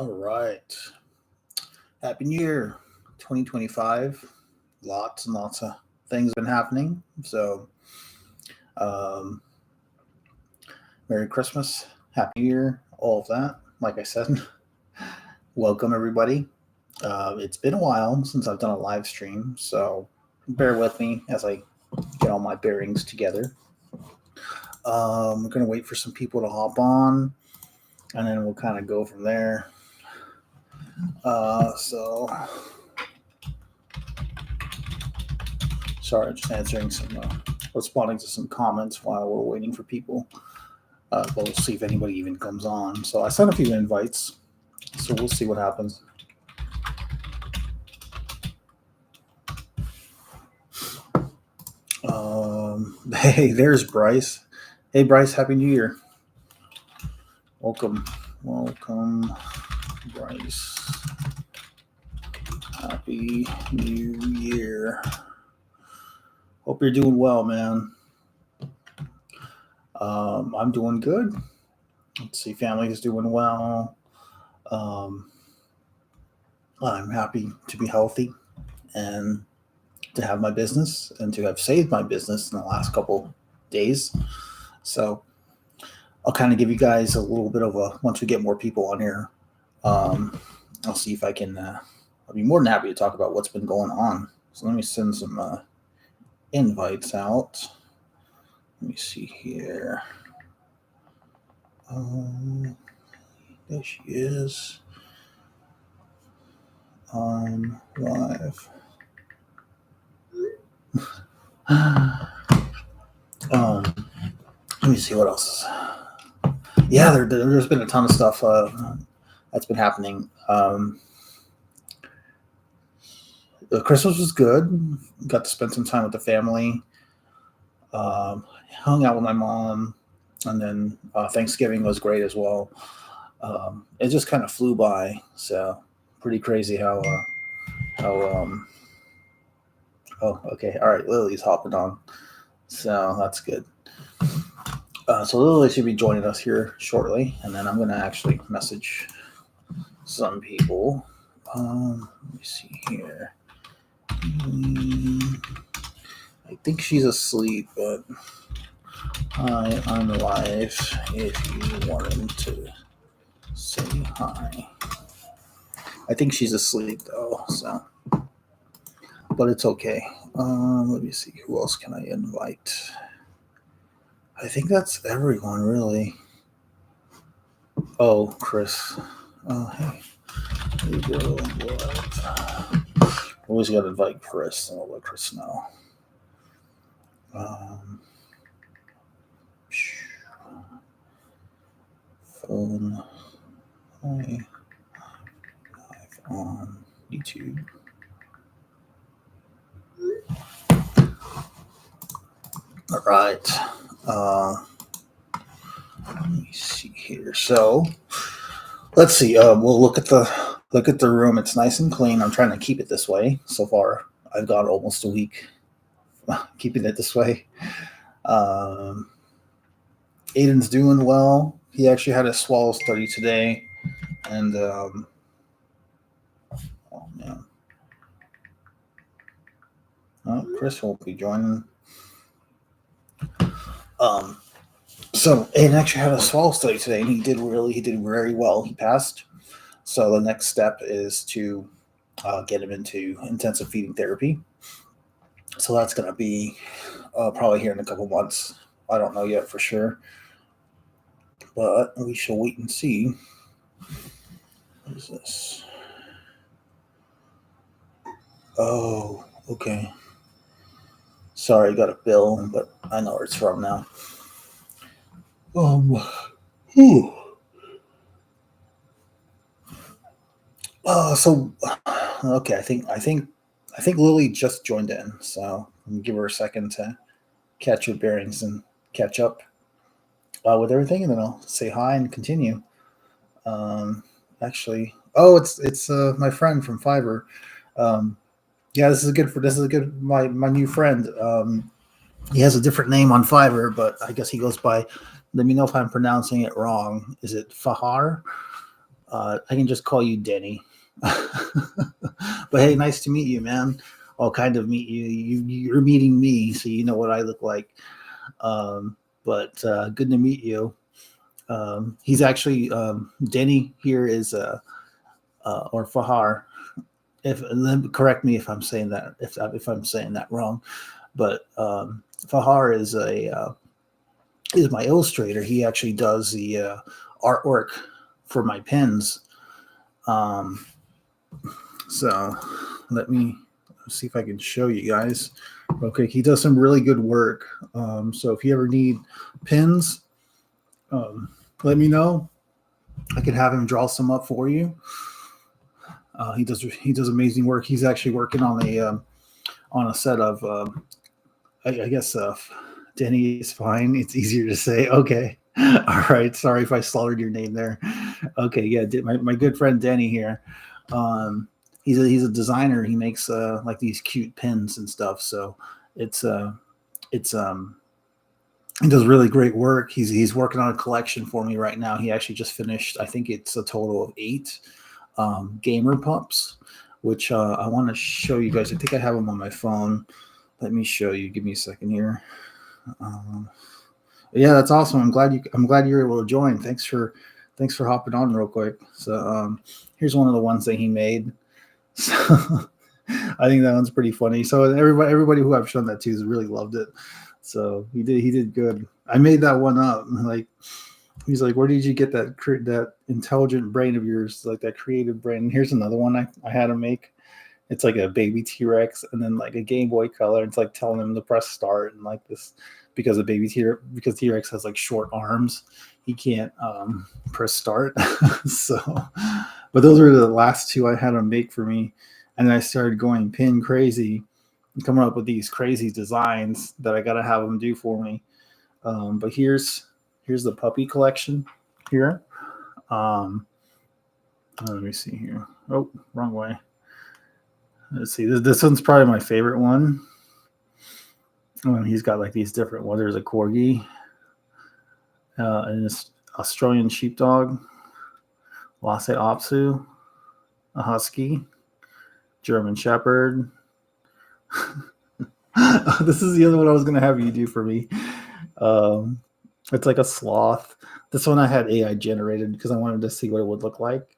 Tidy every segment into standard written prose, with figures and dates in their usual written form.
All right. Happy New Year 2025. Lots and lots of things been happening. Um, Merry Christmas, Happy New Year, all of that. Like I said, welcome everybody. It's been a while since I've done a live stream, so bear with me as I get all my bearings together. We're going to wait for some people to hop on, and then we'll kind of go from there. So sorry, just answering responding to some comments while we're waiting for people. But we'll see if anybody even comes on. So I sent a few invites, so we'll see what happens. Hey, there's Bryce. Hey, Bryce, Happy New Year. Welcome, Bryce. Happy New Year. Hope you're doing well, man. I'm doing good. Let's see, family is doing well. I'm happy to be healthy and to have my business and to have saved my business in the last couple days. So I'll kind of give you guys a little bit of once we get more people on here, I'll see if I can, I'll be more than happy to talk about what's been going on. So let me send some invites out. Let me see here. There she is. I'm live. Let me see what else. Yeah, there's been a ton of stuff that's been happening. Christmas was good. Got to spend some time with the family. Hung out with my mom, and then Thanksgiving was great as well. It just kind of flew by. So pretty crazy how. Oh, okay. All right. Lily's hopping on, so that's good. So Lily should be joining us here shortly, and then I'm going to actually message some people. Let me see here. I think she's asleep, but hi, I'm live. If you wanted to say hi, I think she's asleep though, so but it's okay. Let me see, who else can I invite? I think that's everyone, really. Oh, Chris. Oh, hey. Hey, girl, always got to invite Chris, and I'll let Chris know. Phone. Hi. Live on YouTube. All right. Let me see here. So let's see. We'll look at the room. It's nice and clean. I'm trying to keep it this way. So far, I've got almost a week keeping it this way. Aiden's doing well. He actually had a swallow study today, and oh man, Chris won't be joining. So Aiden actually had a swallow study today, and he did very well. He passed. So the next step is to get him into intensive feeding therapy. So that's going to be probably here in a couple months. I don't know yet for sure, but we shall wait and see. What is this? Oh, okay. Sorry, I got a bill, but I know where it's from now. So okay, I think Lily just joined in, so I'm gonna give her a second to catch her bearings and catch up with everything, and then I'll say hi and continue. Actually, it's my friend from Fiverr. Yeah, this is good. My new friend. He has a different name on Fiverr, but I guess he goes by. Let me know if I'm pronouncing it wrong. Is it Fahar? I can just call you Denny. But hey, nice to meet you, man. I'll kind of meet you. You're meeting me, so you know what I look like. But good to meet you. He's actually Denny here is or Fahar. If correct me if I'm saying that if I'm saying that wrong, but Fahar is my illustrator. He actually does the artwork for my pins. So let me see if I can show you guys real quick. He does some really good work. So if you ever need pins, let me know. I could have him draw some up for you. He does amazing work. He's actually working on a set of I guess Denny is fine. It's easier to say. Okay. All right. Sorry if I slaughtered your name there. Okay. Yeah. My good friend Denny here. He's a designer. He makes like these cute pins and stuff. So it's he does really great work. He's working on a collection for me right now. He actually just finished. I think it's a total of 8 gamer pups, which I want to show you guys. I think I have them on my phone. Let me show you. Give me a second here. Yeah, that's awesome. I'm glad you were able to join. Thanks for hopping on real quick. So here's one of the ones that he made. So I think that one's pretty funny. So everybody who I've shown that to has really loved it. So he did good. I made that one up. Like he's like, where did you get that intelligent brain of yours, like that creative brain? And here's another one I had him make. It's like a baby T-Rex and then like a Game Boy Color. It's like telling him to press start and like this because T-Rex has like short arms. He can't press start. So, but those are the last 2 I had him make for me. And then I started going pin crazy and coming up with these crazy designs that I got to have him do for me. But here's the puppy collection here. Let me see here. Oh, wrong way. Let's see. This one's probably my favorite one. He's got like these different ones. There's a corgi, and this Australian sheepdog, Lhasa Apso, a husky, German shepherd. This is the other one I was going to have you do for me. It's like a sloth. This one I had AI generated because I wanted to see what it would look like.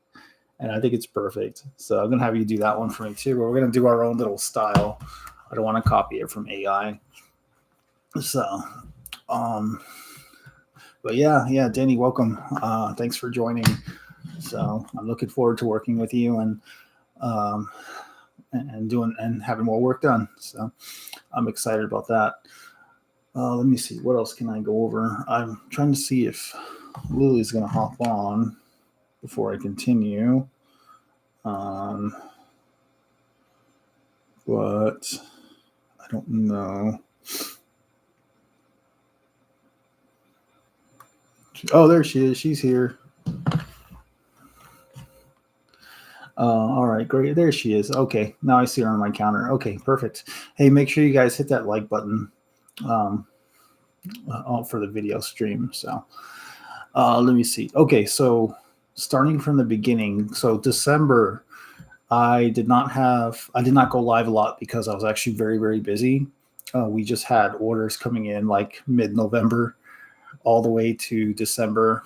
And I think it's perfect. So I'm going to have you do that one for me too. But we're going to do our own little style. I don't want to copy it from AI. So, but yeah, Danny, welcome. Thanks for joining. So I'm looking forward to working with you and doing and having more work done. So I'm excited about that. Let me see. What else can I go over? I'm trying to see if Lily's going to hop on before I continue. But I don't know. Oh, there she is. She's here. All right, great. There she is. Okay, now I see her on my counter. Okay, perfect. Hey, make sure you guys hit that like button for the video stream. So let me see. Okay, so starting from the beginning. So December, I did not go live a lot because I was actually very, very busy. We just had orders coming in like mid-November all the way to December.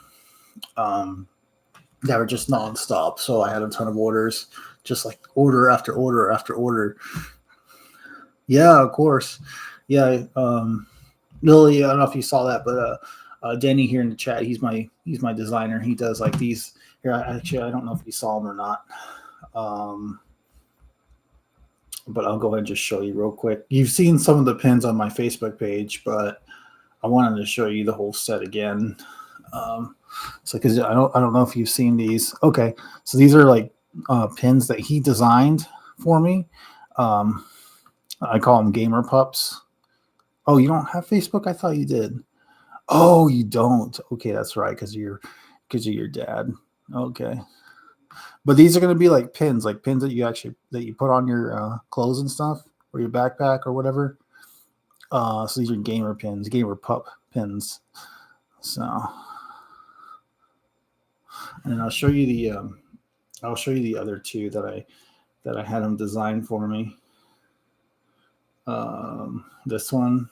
That were just nonstop. So I had a ton of orders, just like order after order after order. Yeah, of course. Yeah. Lily, I don't know if you saw that, but Danny here in the chat, he's my designer. He does like these here. Actually, I don't know if you saw him or not. But I'll go ahead and just show you real quick. You've seen some of the pins on my Facebook page, but I wanted to show you the whole set again. So because I don't know if you've seen these. Okay, so these are like pins that he designed for me. I call them gamer pups. Oh, you don't have Facebook? I thought you did. Oh, you don't. Okay, that's right, because of your dad. Okay, but these are going to be like pins that you put on your clothes and stuff, or your backpack or whatever. So these are gamer pup pins. So. And I'll show you the other two that I had them design for me. This one,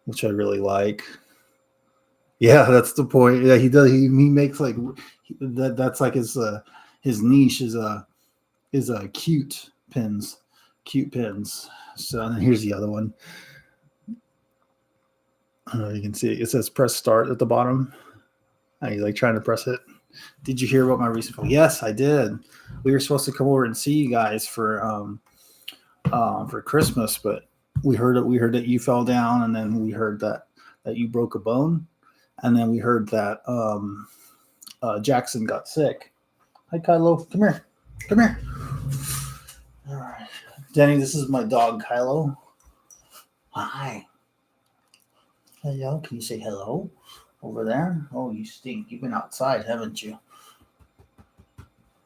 which I really like. Yeah, that's the point. Yeah, he does. He makes like that. That's like his niche is cute pins. So and then here's the other one. I don't know if you can see it. It says press start at the bottom. Are you like trying to press it? Did you hear about my recent phone? Yes, I did. We were supposed to come over and see you guys for Christmas, but we heard that you fell down, and then we heard that you broke a bone, and then we heard that Jackson got sick. Hi, Kylo. Come here. Come here. All right. Danny, this is my dog, Kylo. Hi. Hello. Can you say hello over there? Oh, you stink. You've been outside, haven't you?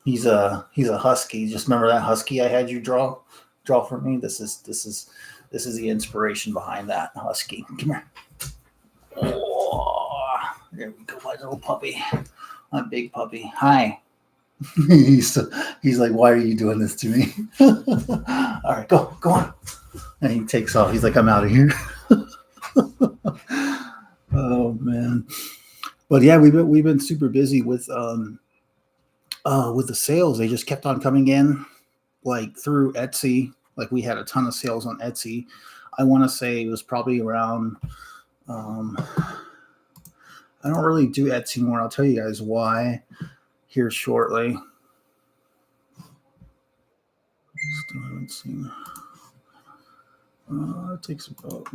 He's a husky. Just remember that husky I had you draw for me. This is the inspiration behind that husky. Come here. Oh, there we go, my little puppy, my big puppy. Hi. he's like, why are you doing this to me? All right, go on. And he takes off. He's like, I'm out of here. Oh man. But yeah, we've been super busy with the sales. They just kept on coming in, like through Etsy. Like we had a ton of sales on Etsy. I want to say it was probably around. I don't really do Etsy anymore. I'll tell you guys why here shortly. Still haven't seen. It takes about.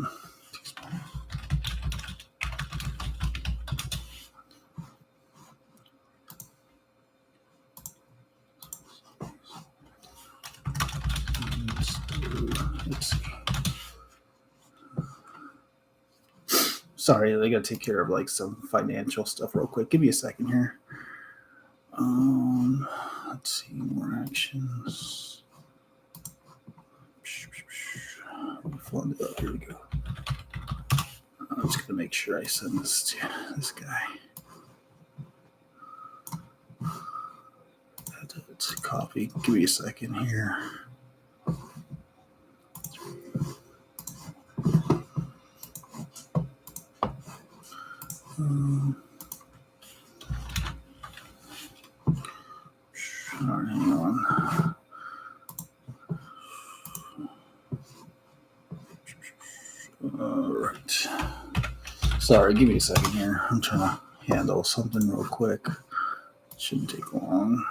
Let's see. Sorry, I gotta take care of like some financial stuff real quick. Give me a second here. Let's see, more actions. Here we go. I'm just gonna make sure I send this to this guy. Let's copy. Give me a second here. All right, hang on. All right. Sorry, give me a second here. I'm trying to handle something real quick. Shouldn't take long.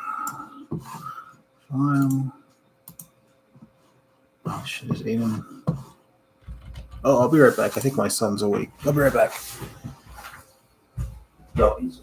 File. Oh, shit, is Aiden? Oh, I'll be right back. I think my son's awake. I'll be right back. No, he's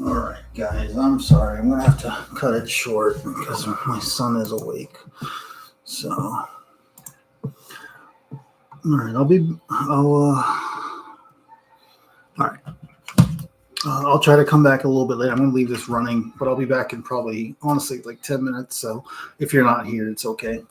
All right, guys, I'm sorry. I'm gonna have to cut it short because my son is awake. So, all right, all right. I'll try to come back a little bit later. I'm gonna leave this running, but I'll be back in probably, honestly, like 10 minutes. So, if you're not here, it's okay.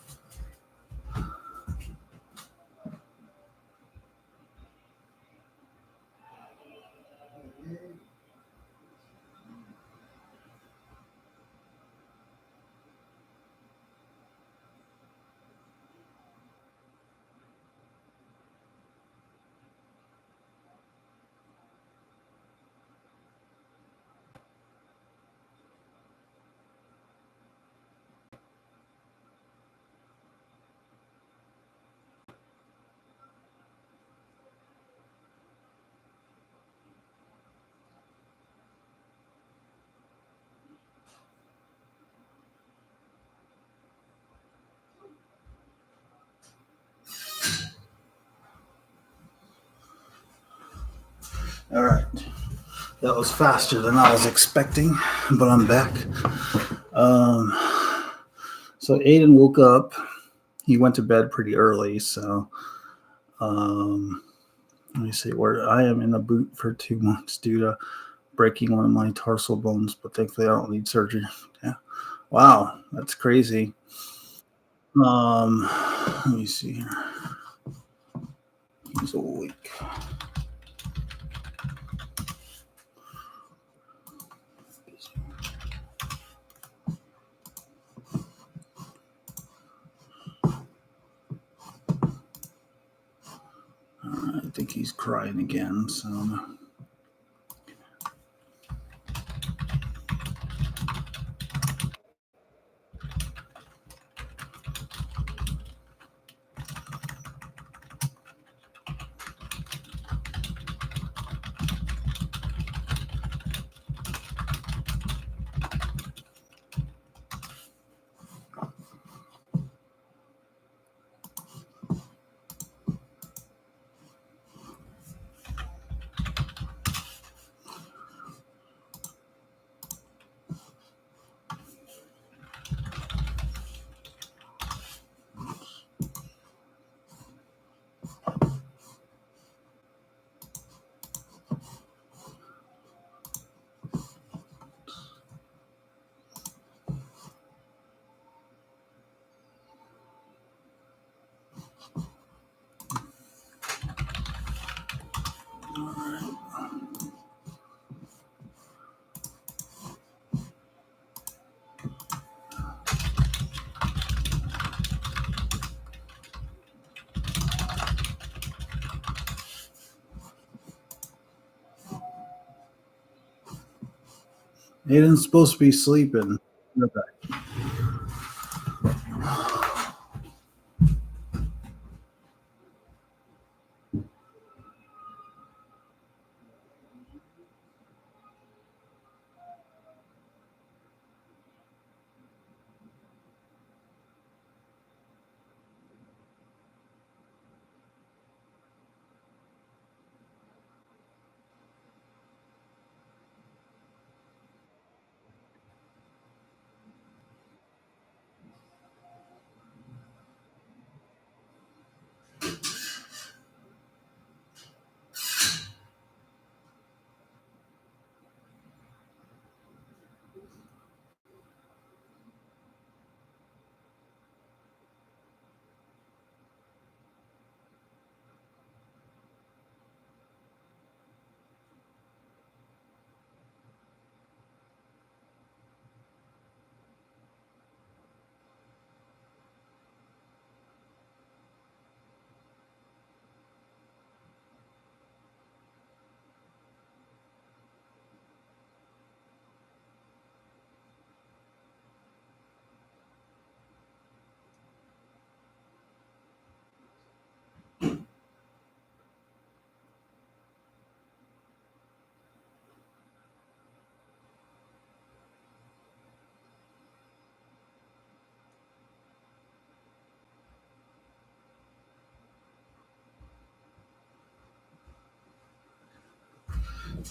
All right. That was faster than I was expecting, but I'm back. Um, so Aiden woke up. He went to bed pretty early, so let me see where I am in the boot for 2 months due to breaking one of my tarsal bones, but thankfully I don't need surgery. Yeah. Wow, that's crazy. Let me see here. He's awake. I think he's crying again, so Aiden's supposed to be sleeping.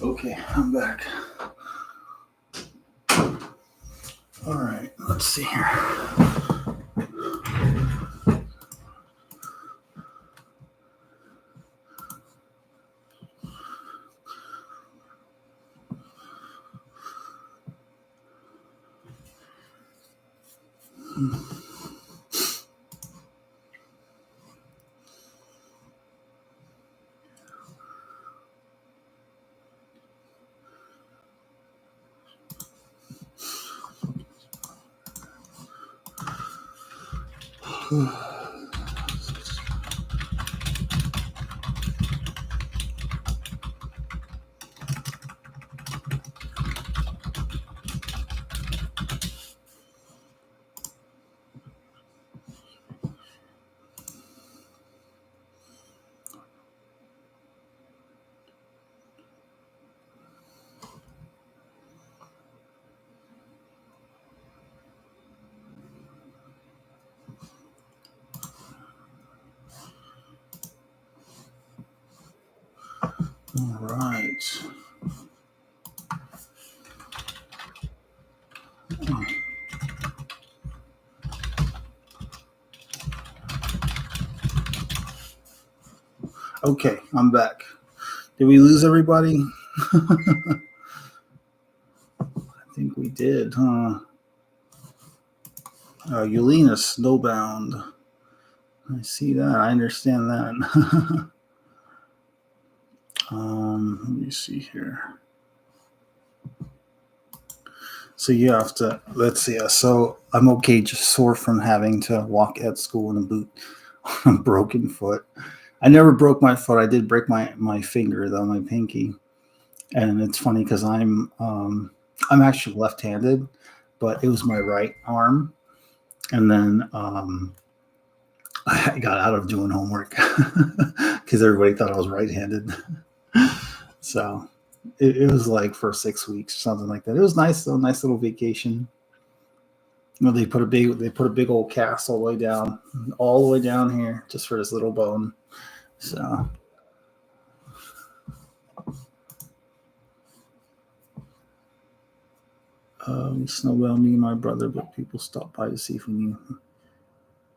Okay, I'm back. All right, let's see here. All right. Okay, I'm back. Did we lose everybody? I think we did, huh? Yelena snowbound. I see that. I understand that. Let me see here. So you have to, let's see. So I'm okay, just sore from having to walk at school in a boot on a broken foot. I never broke my foot. I did break my finger though, my pinky. And it's funny because I'm actually left-handed, but it was my right arm. And then I got out of doing homework because everybody thought I was right-handed. So it was like for 6 weeks or something like that. It was nice though, nice little vacation. You know, they put a big old cast all the way down here, just for this little bone. So we snowball me and my brother, but people stop by to see if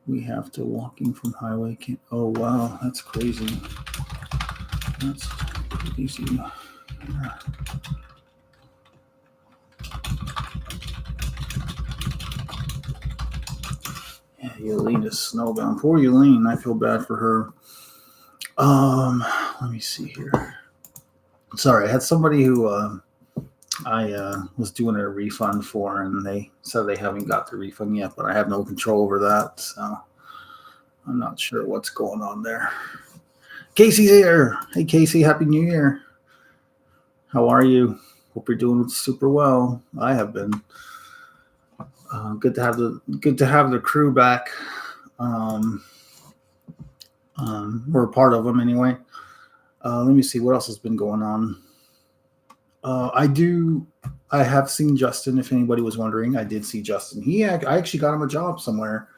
we have to walking from highway. Oh wow, that's crazy. That's crazy. Yeah, Yelene is snowbound. Poor Yelene. I feel bad for her. Let me see here. Sorry, I had somebody who I was doing a refund for, and they said they haven't got the refund yet, but I have no control over that, so I'm not sure what's going on there. Casey's here. Hey, Casey, Happy New Year. How are you? Hope you're doing super well. I have been. Good to have the crew back. We're a part of them anyway. Let me see what else has been going on. I have seen Justin. If anybody was wondering, I did see Justin. I actually got him a job somewhere.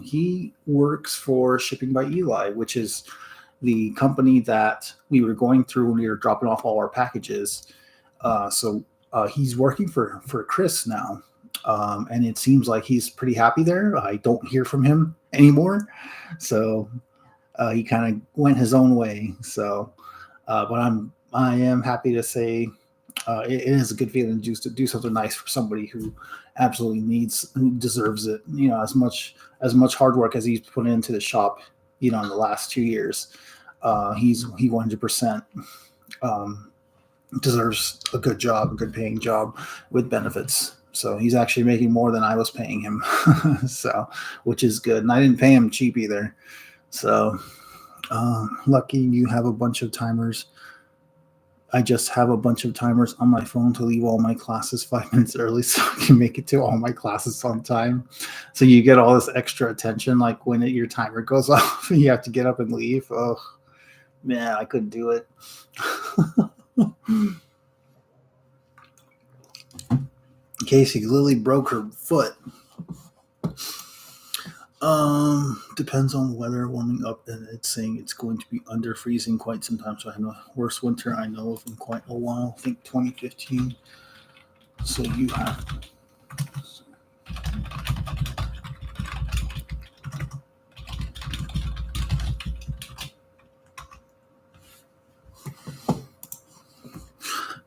He works for Shipping by Eli, which is the company that we were going through when we were dropping off all our packages. So he's working for Chris now. And it seems like he's pretty happy there. I don't hear from him anymore. So he kind of went his own way. So, but I am happy to say it is a good feeling just to do something nice for somebody who absolutely who deserves it. You know, as much hard work as he's put into the shop, you know, in the last 2 years, he 100% deserves a good job, a good paying job with benefits. So he's actually making more than I was paying him. So, which is good. And I didn't pay him cheap either. So lucky you have a bunch of timers. I just have a bunch of timers on my phone to leave all my classes 5 minutes early so I can make it to all my classes on time. So you get all this extra attention, like when your timer goes off and you have to get up and leave. Oh, man, I couldn't do it. Casey, Lily broke her foot. Depends on the weather warming up, and it's saying it's going to be under freezing quite some time. So I have the worst winter I know of in quite a while. I think 2015. So you have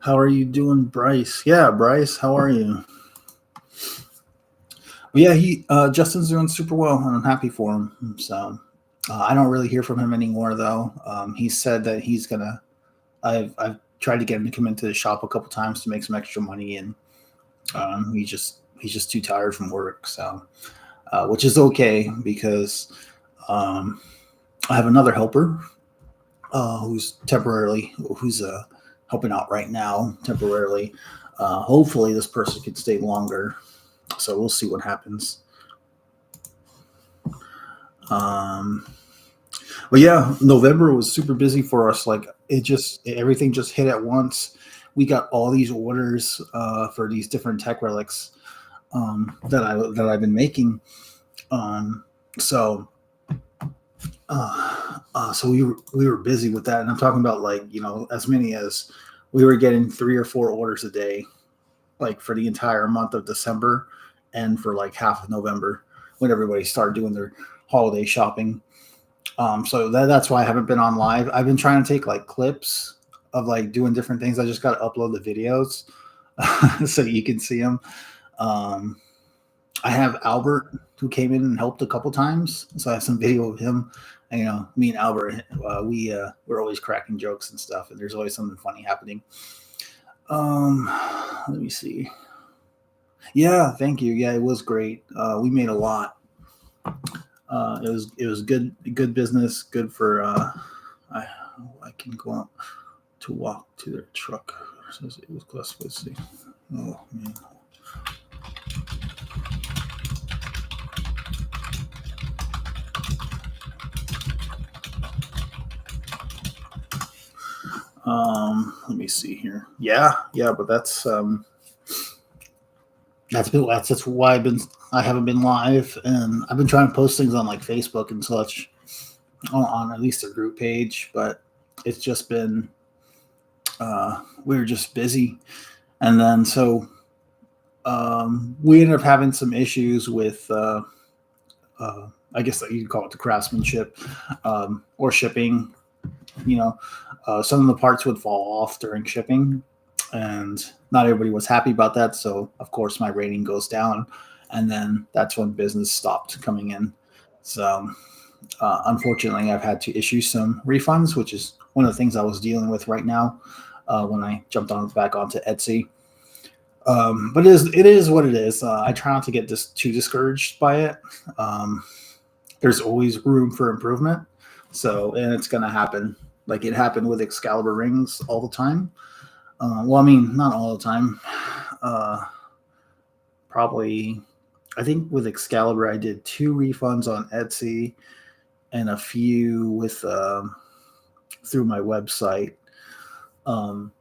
How are you doing, Bryce? Yeah, Bryce, how are you? Yeah, he Justin's doing super well, and I'm happy for him. So I don't really hear from him anymore, though. He said that he's gonna. I've tried to get him to come into the shop a couple times to make some extra money, and he's just too tired from work. So which is okay because um, I have another helper who's helping out right now temporarily. Hopefully, this person can stay longer. So we'll see what happens. Um, but yeah, November was super busy for us. Like everything just hit at once. We got all these orders for these different tech relics that I've been making. Um, so so we were busy with that, and I'm talking about like as many as we were getting 3 or 4 orders a day, like for the entire month of December, and for like half of November when everybody started doing their holiday shopping. So that's why I haven't been on live. I've been trying to take like clips of like doing different things. I just got to upload the videos so you can see them. Um, I have Albert who came in and helped a couple times, so I have some video of him. And, me and Albert, we're always cracking jokes and stuff, and there's always something funny happening. Let me see. Yeah, thank you. Yeah, it was great. We made a lot. It was good business, good for. I I can go out to walk to their truck. It says it was close. Let's see. Oh man. Let me see here. Yeah, but that's why I haven't been live, and I've been trying to post things on like Facebook and such on at least a group page, but it's just been we were just busy, and then so we ended up having some issues with I guess that you could call it the craftsmanship or shipping. You know, some of the parts would fall off during shipping, and not everybody was happy about that. So, of course, my rating goes down, and then that's when business stopped coming in. So, unfortunately, I've had to issue some refunds, which is one of the things I was dealing with right now when I jumped back onto Etsy. But it is what it is. I try not to get too discouraged by it. Um, there's always room for improvement. So, and it's going to happen. Like it happened with Excalibur rings all the time. Well, I mean, not all the time. Uh, Probably, I think with Excalibur, I did 2 refunds on Etsy and a few with through my website, um,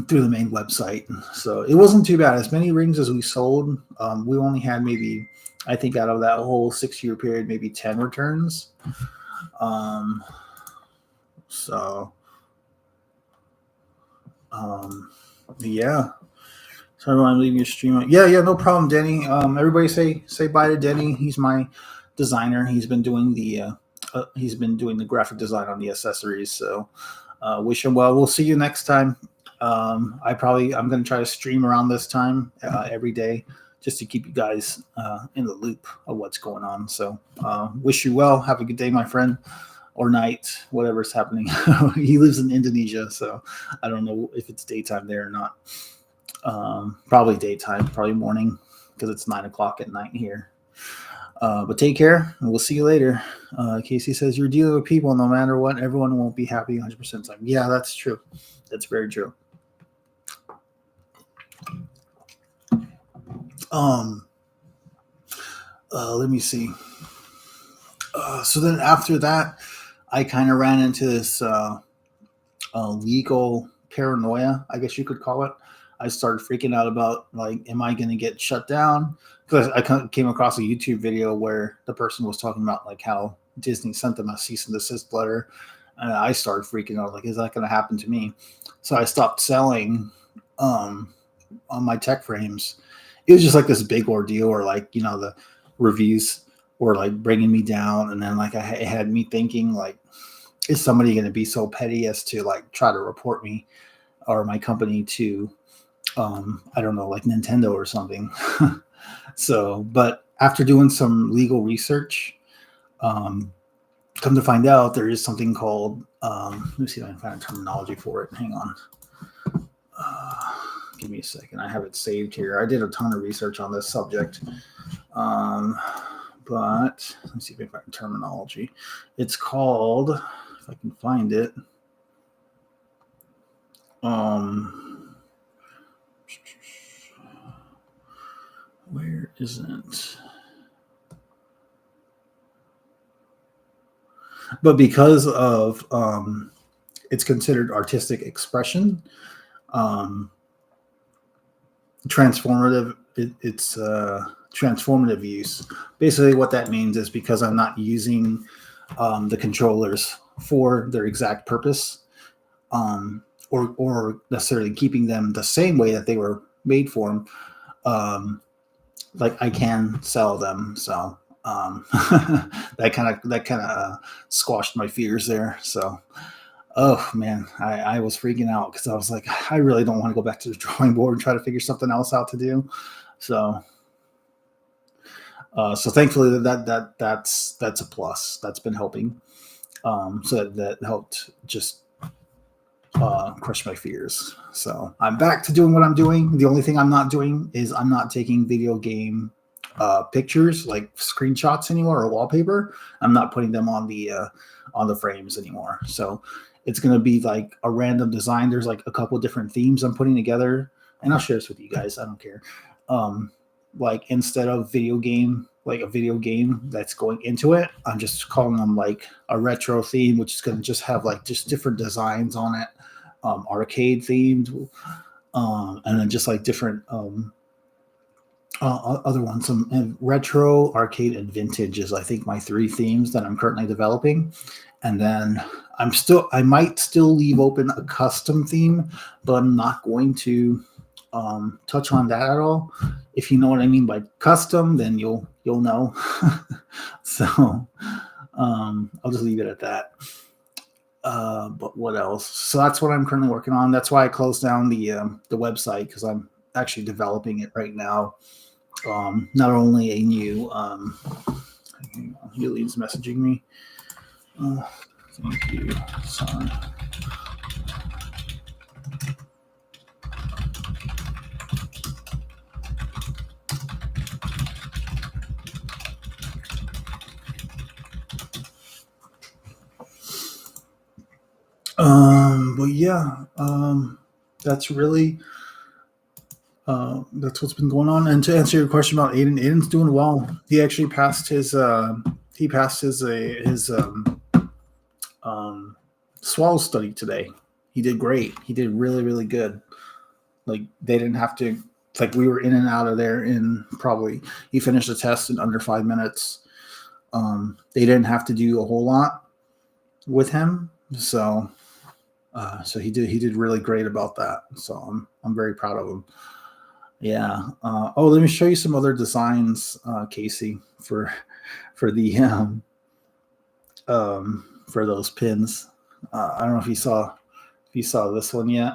through the main website. So it wasn't too bad. As many rings as we sold, we only had maybe, I think, out of that whole 6 year period, maybe 10 returns. Um, so, yeah. So I'm leaving your stream. Yeah, no problem, Denny. Everybody say bye to Denny. He's my designer. He's been doing the graphic design on the accessories. So wish him well. We'll see you next time. I'm going to try to stream around this time every day just to keep you guys in the loop of what's going on. So wish you well. Have a good day, my friend, or night, whatever's happening. He lives in Indonesia, so I don't know if it's daytime there or not. Probably daytime, probably morning, because it's 9 o'clock at night here. But take care, and we'll see you later. Casey says you're dealing with people, no matter what. Everyone won't be happy 100% of the time. Yeah, that's true. That's very true. Let me see. So then after that, I kind of ran into this legal paranoia, I guess you could call it. I started freaking out about like, am I going to get shut down? Because I came across a YouTube video where the person was talking about like how Disney sent them a cease and desist letter, and I started freaking out like, is that going to happen to me? So I stopped selling on my tech frames, it was just like this big ordeal, or like, the reviews were like bringing me down. And then like it had me thinking, like, is somebody going to be so petty as to like try to report me or my company to, I don't know, like Nintendo or something. So, but after doing some legal research, come to find out there is something called, let me see if I can find a terminology for it. Hang on. Give me a second. I have it saved here. I did a ton of research on this subject. But let's see if I can find terminology. It's called, if I can find it, where is it? But because of it's considered artistic expression, transformative. It's transformative use. Basically, what that means is because I'm not using the controllers for their exact purpose, or necessarily keeping them the same way that they were made for them. Like I can sell them, so that kind of squashed my fears there. So, oh man, I was freaking out because I was like, I really don't want to go back to the drawing board and try to figure something else out to do. So, so thankfully that's a plus. That's been helping. So that helped just crush my fears. So I'm back to doing what I'm doing. The only thing I'm not doing is I'm not taking video game pictures, like screenshots anymore, or wallpaper. I'm not putting them on the frames anymore. So it's going to be like a random design. There's like a couple different themes I'm putting together, and I'll share this with you guys. I don't care. Like instead of a video game that's going into it, I'm just calling them like a retro theme, which is going to just have like just different designs on it, arcade themed, and then just like different other ones. Some retro, arcade, and vintage is, I think, my three themes that I'm currently developing. And then I might still leave open a custom theme, but I'm not going to touch on that at all. If you know what I mean by custom, then you'll know. So I'll just leave it at that. But what else? So that's what I'm currently working on. That's why I closed down the website, because I'm actually developing it right now. Not only a new Yuli's messaging me. Thank you. Sorry. But yeah, that's really that's what's been going on. And to answer your question about Aiden's doing well. He actually passed his swallow study today. He did great. He did really, really good. Like they didn't have to. Like we were in and out of there in probably. He finished the test in under 5 minutes. They didn't have to do a whole lot with him, so he did really great about that. So I'm very proud of him. Yeah. Let me show you some other designs, Casey, for the for those pins. I don't know if you saw this one yet.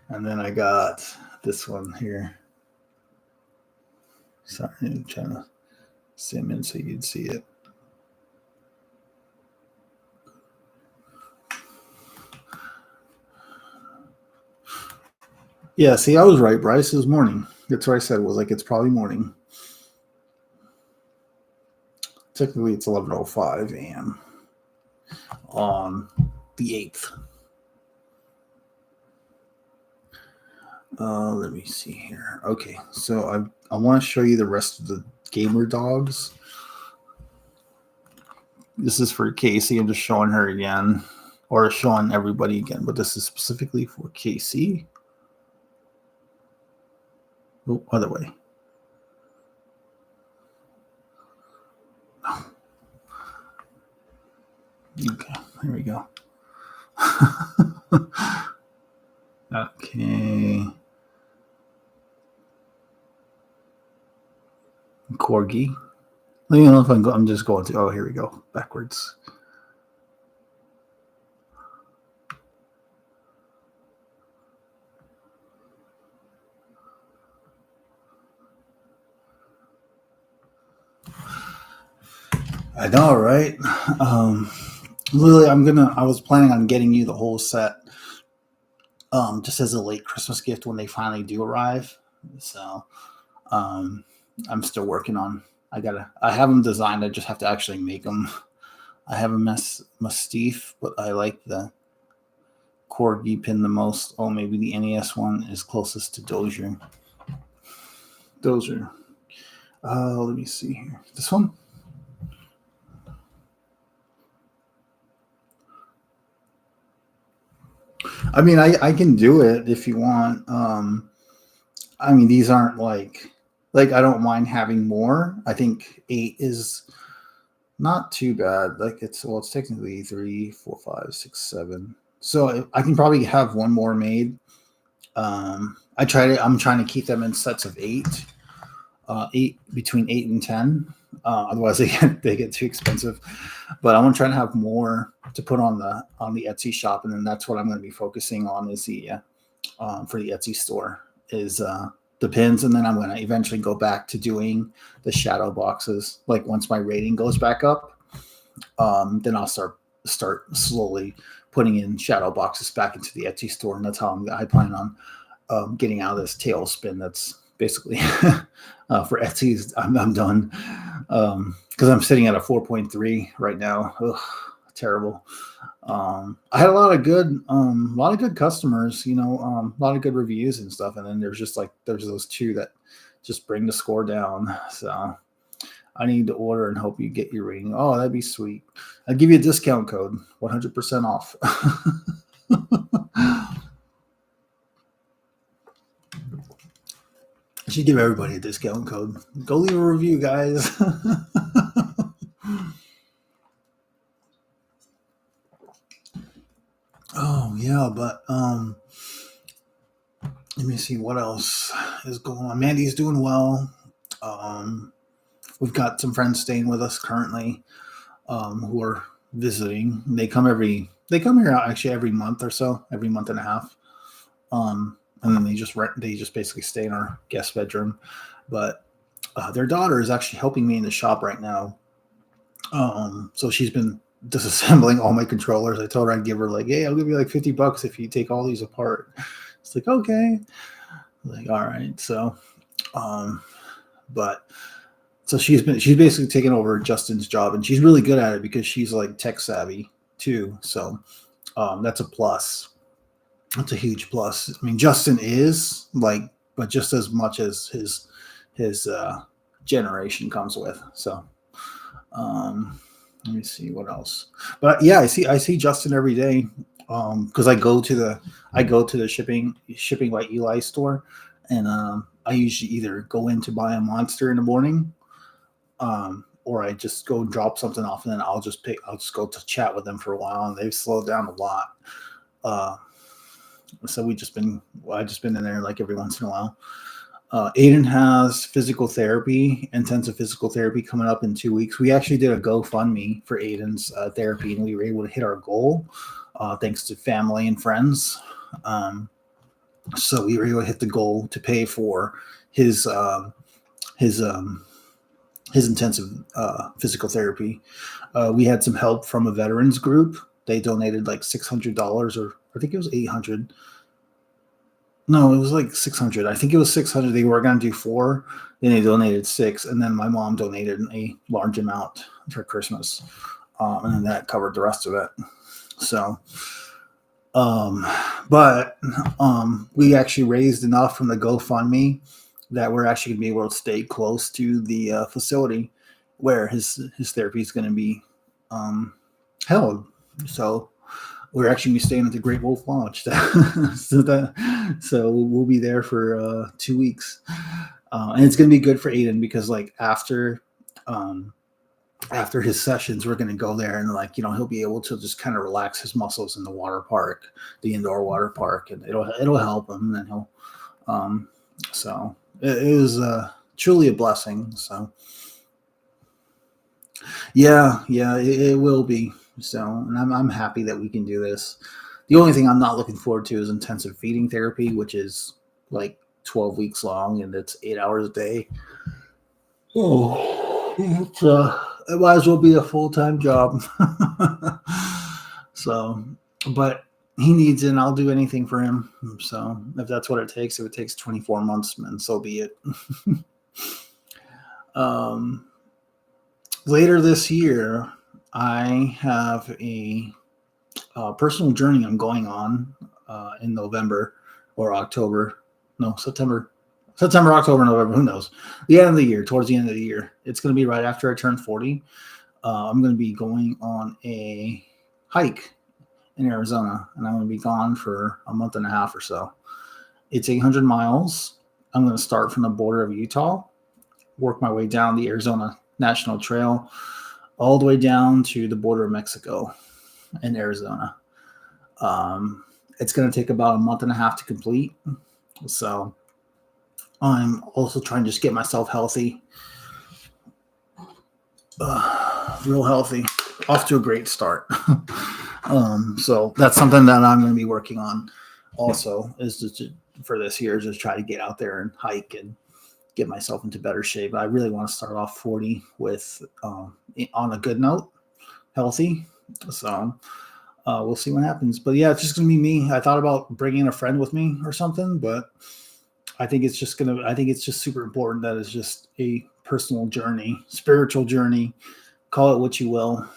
And then I got this one here. Sorry, I'm trying to zoom in so you can see it. Yeah, see, I was right, Bryce. It was morning. That's what I said. It was like, it's probably morning. Technically, it's 11:05 a.m. on the 8th. Let me see here. Okay, so I want to show you the rest of the gamer dogs. This is for Casey. I'm just showing her again, or showing everybody again, but this is specifically for Casey. Oh, other way. Okay, here we go. Okay. Corgi. Let me know if I'm just going to. Oh, here we go. Backwards. I know, right? Lily, I was planning on getting you the whole set, just as a late Christmas gift when they finally do arrive. So, um, I'm still working on. I have them designed. I just have to actually make them. I have a Mastiff, but I like the Corgi pin the most. Oh, maybe the NES one is closest to Dozier. Dozier. Let me see here. This one. I mean, I can do it if you want. I mean, these aren't like I don't mind having more. I think 8 is not too bad. Like it's technically 3, 4, 5, 6, 7. So I can probably have one more made. I'm trying to keep them in sets of 8. 8 between 8 and 10. Otherwise they get too expensive. But I'm gonna try to have more to put on the Etsy shop, and then that's what I'm going to be focusing on is the for the Etsy store is the pins, and then I'm going to eventually go back to doing the shadow boxes. Like once my rating goes back up, then I'll start slowly putting in shadow boxes back into the Etsy store, and that's how I plan on getting out of this tailspin. That's basically for Etsy. I'm done because I'm sitting at a 4.3 right now. Ugh, terrible. I had a lot of good customers, a lot of good reviews and stuff. And then there's those two that just bring the score down. So I need to order and hope you get your rating. Oh, that'd be sweet. I'll give you a discount code, 100% off. I should give everybody a discount code. Go leave a review, guys. Oh yeah, but let me see what else is going on. Mandy's doing well. We've got some friends staying with us currently, who are visiting. They come here actually every month or so, every month and a half. And then they just basically stay in our guest bedroom. But their daughter is actually helping me in the shop right now. So she's been disassembling all my controllers. I told her I'd give her hey, I'll give you like $50 if you take all these apart. It's like, okay. Like, all right. So, but so she's basically taken over Justin's job, and she's really good at it because she's like tech savvy too. So, that's a plus. That's a huge plus. I mean, Justin is but just as much as his generation comes with. So, let me see what else. But yeah, I see Justin every day because I go to the shipping by Eli store, and I usually either go in to buy a monster in the morning, or I just go and drop something off, and then I'll just go to chat with them for a while, and they've slowed down a lot. So I've just been in there like every once in a while. Aiden has intensive physical therapy coming up in 2 weeks. We actually did a GoFundMe for Aiden's therapy, and we were able to hit our goal thanks to family and friends. So we were able to hit the goal to pay for his intensive physical therapy. We had some help from a veterans group. They donated like $600, or I think it was $800. No, it was like 600. I think it was 600. They were going to do 4. Then they donated 6. And then my mom donated a large amount for Christmas. And then that covered the rest of it. So, but we actually raised enough from the GoFundMe that we're actually going to be able to stay close to the facility where his therapy is going to be held. So we're actually going to be staying at the Great Wolf Lodge. So we'll be there for 2 weeks. And it's going to be good for Aiden because after after his sessions, we're going to go there and like, he'll be able to just kind of relax his muscles in the water park, the indoor water park, and it'll help him. And he'll, um, so it was truly a blessing. So yeah, it will be. So, and I'm happy that we can do this. The only thing I'm not looking forward to is intensive feeding therapy, which is like 12 weeks long and it's 8 hours a day. Oh, it might as well be a full-time job. So, but he needs it, and I'll do anything for him. So, if that's what it takes, if it takes 24 months, then so be it. Later this year, I have a personal journey I'm going on in November or October. No, September, October, November. Who knows? The end of the year, towards the end of the year. It's going to be right after I turn 40. I'm going to be going on a hike in Arizona, and I'm going to be gone for a month and a half or so. It's 800 miles. I'm going to start from the border of Utah, work my way down the Arizona National Trail, all the way down to the border of Mexico and Arizona. It's going to take about a month and a half to complete. So I'm also trying to just get myself healthy, real healthy, off to a great start. So that's something that I'm going to be working on also, is just for this year, just try to get out there and hike and get myself into better shape. I really want to start off 40 with on a good note, healthy. So we'll see what happens. But yeah, it's just going to be me. I thought about bringing a friend with me or something, but I think it's just super important that it's just a personal journey, spiritual journey, call it what you will,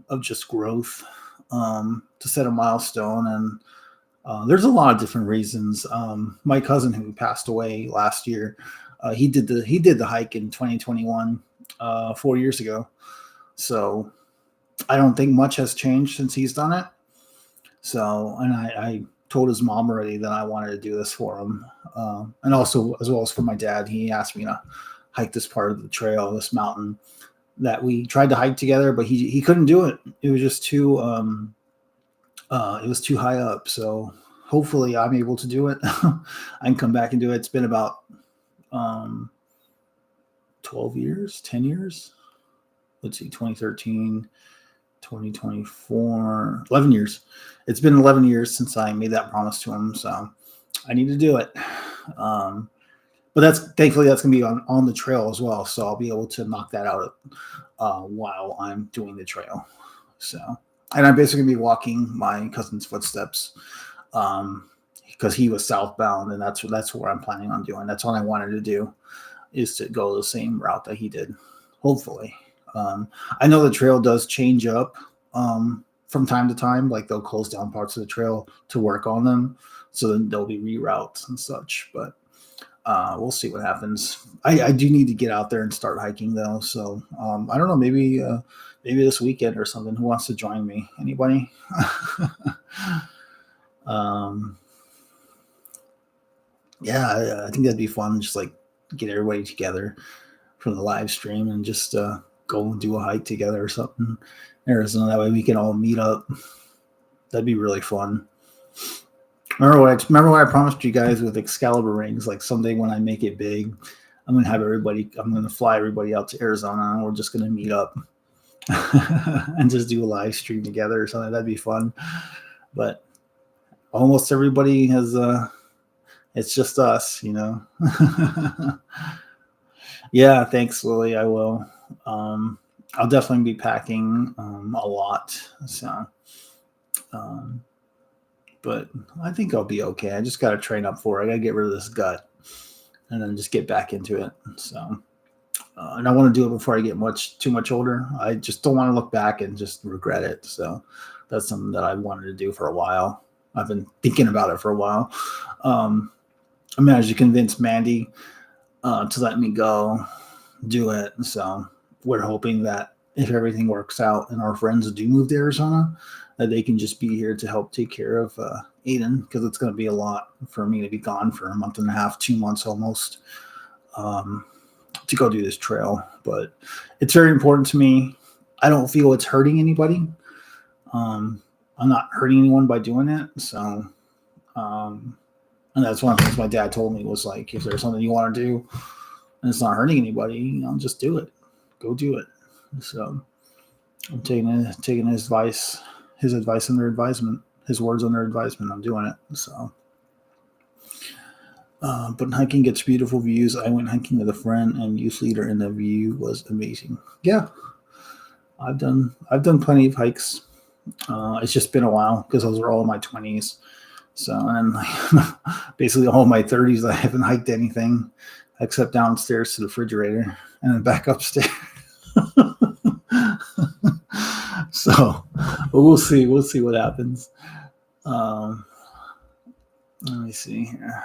of just growth, to set a milestone. And there's a lot of different reasons. My cousin, who passed away last year, he did the hike in 2021, 4 years ago. So I don't think much has changed since he's done it. So, and I told his mom already that I wanted to do this for him. And also, as well as for my dad, he asked me to hike this part of the trail, this mountain that we tried to hike together, but he couldn't do it. It was just too, it was too high up. So hopefully I'm able to do it. I can come back and do it. It's been about 12 years, 10 years. Let's see, 2013, 2024, 11 years. It's been 11 years since I made that promise to him. So I need to do it. But thankfully that's going to be on the trail as well. So I'll be able to knock that out while I'm doing the trail. So, and I'm basically going to be walking my cousin's footsteps because he was southbound, and that's what I'm planning on doing. That's what I wanted to do, is to go the same route that he did, hopefully. I know the trail does change up from time to time. Like they'll close down parts of the trail to work on them. So then there'll be reroutes and such. But we'll see what happens. I do need to get out there and start hiking though. So I don't know, maybe this weekend or something. Who wants to join me? Anybody? Yeah, I think that'd be fun. Just like get everybody together from the live stream and just go and do a hike together or something in Arizona. That way we can all meet up. That'd be really fun. Remember what I promised you guys with Excalibur rings? Like someday when I make it big, I'm gonna fly everybody out to Arizona, and we're just gonna meet up and just do a live stream together or something. That'd be fun. But almost everybody has it's just us, you know. Yeah, thanks, Lily. I will. I'll definitely be packing a lot. So but I think I'll be okay. I just got to train up for it. I got to get rid of this gut and then just get back into it. So, and I want to do it before I get too much older. I just don't want to look back and just regret it. So that's something that I wanted to do for a while. I've been thinking about it for a while. I managed to convince Mandy to let me go do it. So we're hoping that if everything works out and our friends do move to Arizona, that they can just be here to help take care of Aiden, because it's going to be a lot for me to be gone for a month and a half, 2 months almost, to go do this trail. But it's very important to me. I don't feel it's hurting anybody. I'm not hurting anyone by doing it. So, and that's one of the things my dad told me was like, if there's something you want to do and it's not hurting anybody, just do it. Go do it. So I'm taking his advice under advisement, his words under advisement. I'm doing it. So, but hiking gets beautiful views. I went hiking with a friend and youth leader, and the view was amazing. Yeah, I've done plenty of hikes. It's just been a while because those were all in my 20s. So, and then basically all my 30s, I haven't hiked anything except downstairs to the refrigerator and then back upstairs. So we'll see what happens. Let me see here.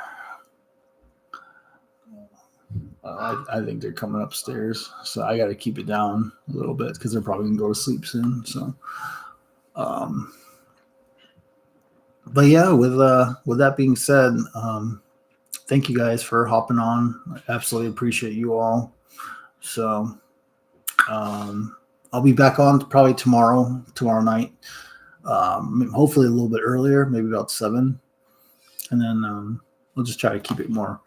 I think they're coming upstairs, so I got to keep it down a little bit because they're probably gonna go to sleep soon. So, but yeah, with that being said, thank you guys for hopping on. I absolutely appreciate you all. So, I'll be back on probably tomorrow night. Hopefully a little bit earlier, maybe about 7, and then we'll just try to keep it more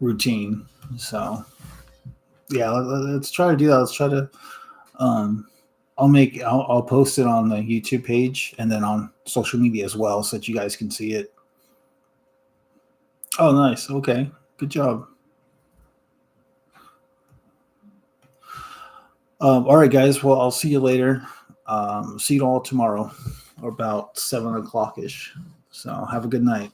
routine. So yeah, let's try to do that. Let's try to I'll post it on the YouTube page and then on social media as well so that you guys can see it. Oh, nice. Okay, good job. All right, guys. Well, I'll see you later. See you all tomorrow, or about 7 o'clock ish. So have a good night.